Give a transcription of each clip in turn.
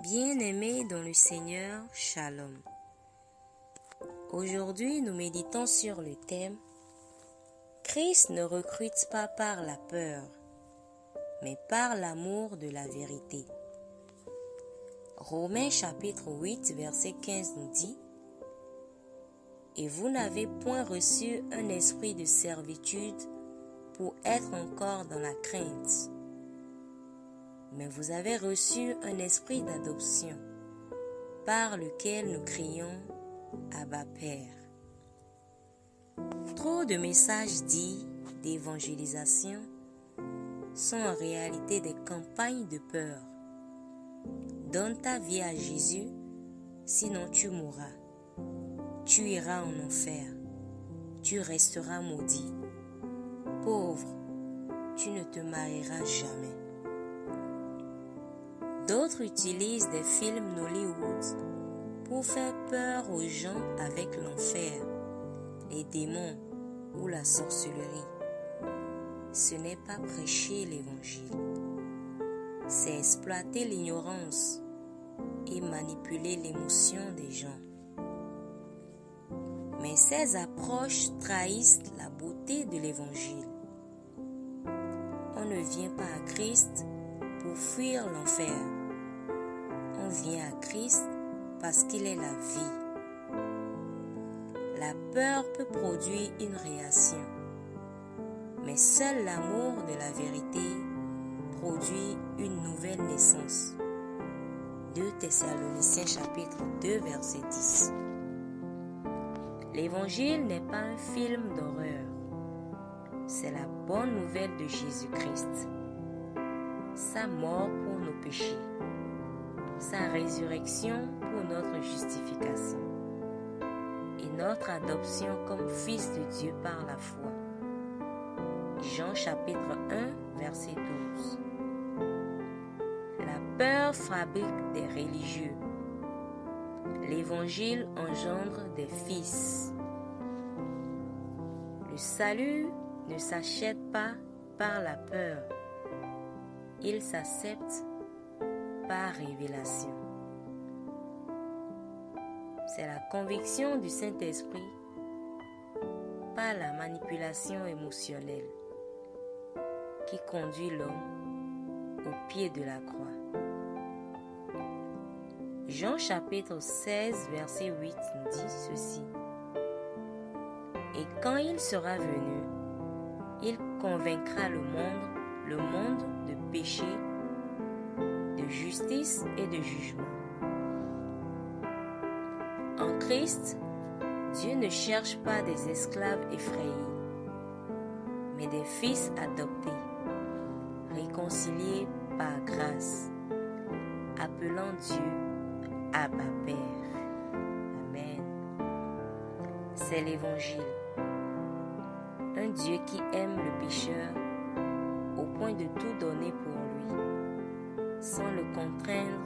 Bien-aimés dans le Seigneur, Shalom. Aujourd'hui, nous méditons sur le thème « Christ ne recrute pas par la peur, mais par l'amour de la vérité ». Romains chapitre 8, verset 15 nous dit « Et vous n'avez point reçu un esprit de servitude pour être encore dans la crainte, mais vous avez reçu un esprit d'adoption, par lequel nous crions « Abba Père ». Trop de messages dits d'évangélisation sont en réalité des campagnes de peur. Donne ta vie à Jésus, sinon tu mourras. Tu iras en enfer. Tu resteras maudit. Pauvre, tu ne te marieras jamais. D'autres utilisent des films Nollywood pour faire peur aux gens avec l'enfer, les démons ou la sorcellerie. Ce n'est pas prêcher l'évangile, c'est exploiter l'ignorance et manipuler l'émotion des gens. Mais ces approches trahissent la beauté de l'évangile. On ne vient pas à Christ pour fuir l'enfer. On vient à Christ parce qu'il est la vie. La peur peut produire une réaction, mais seul l'amour de la vérité produit une nouvelle naissance. 2 Thessaloniciens chapitre 2 verset 10. L'évangile n'est pas un film d'horreur, c'est la bonne nouvelle de Jésus-Christ. Sa mort pour nos péchés, sa résurrection pour notre justification et notre adoption comme fils de Dieu par la foi. Jean chapitre 1 verset 12. La peur fabrique des religieux. L'évangile engendre des fils. Le salut ne s'achète pas par la peur. Il s'accepte par révélation. C'est la conviction du Saint-Esprit, pas la manipulation émotionnelle, qui conduit l'homme au pied de la croix. Jean chapitre 16 verset 8 nous dit ceci. Et quand il sera venu, il convaincra le monde de péché, de justice et de jugement. En Christ, Dieu ne cherche pas des esclaves effrayés, mais des fils adoptés, réconciliés par grâce, appelant Dieu Abba Père. Amen. C'est l'Évangile. Un Dieu qui aime le pécheur au point de tout donner pour lui, sans le contraindre,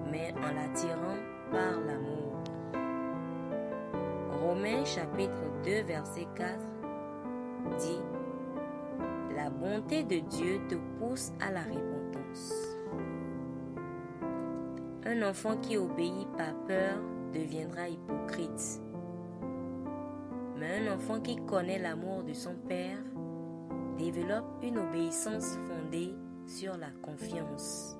mais en l'attirant par l'amour. Romains chapitre 2 verset 4 dit « La bonté de Dieu te pousse à la repentance. » Un enfant qui obéit par peur deviendra hypocrite. Mais un enfant qui connaît l'amour de son père développe une obéissance fondée sur la confiance.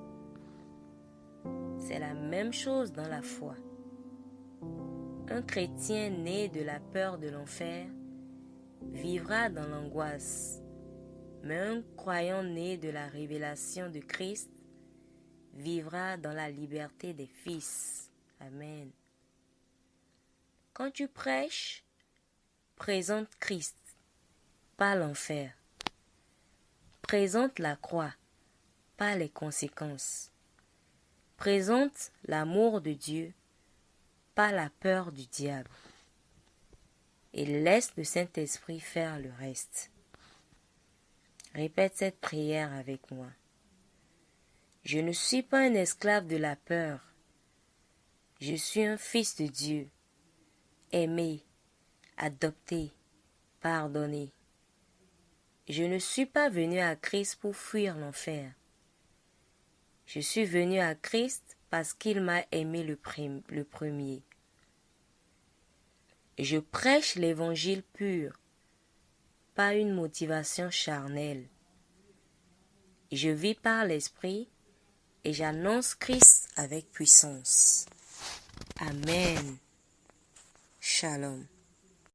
C'est la même chose dans la foi. Un chrétien né de la peur de l'enfer vivra dans l'angoisse, mais un croyant né de la révélation de Christ vivra dans la liberté des fils. Amen. Quand tu prêches, présente Christ, pas l'enfer. Présente la croix, pas les conséquences. Présente l'amour de Dieu, pas la peur du diable. Et laisse le Saint-Esprit faire le reste. Répète cette prière avec moi. Je ne suis pas un esclave de la peur. Je suis un fils de Dieu, aimé, adopté, pardonné. Je ne suis pas venu à Christ pour fuir l'enfer. Je suis venu à Christ parce qu'il m'a aimé le premier. Je prêche l'évangile pur, pas une motivation charnelle. Je vis par l'esprit et j'annonce Christ avec puissance. Amen. Shalom.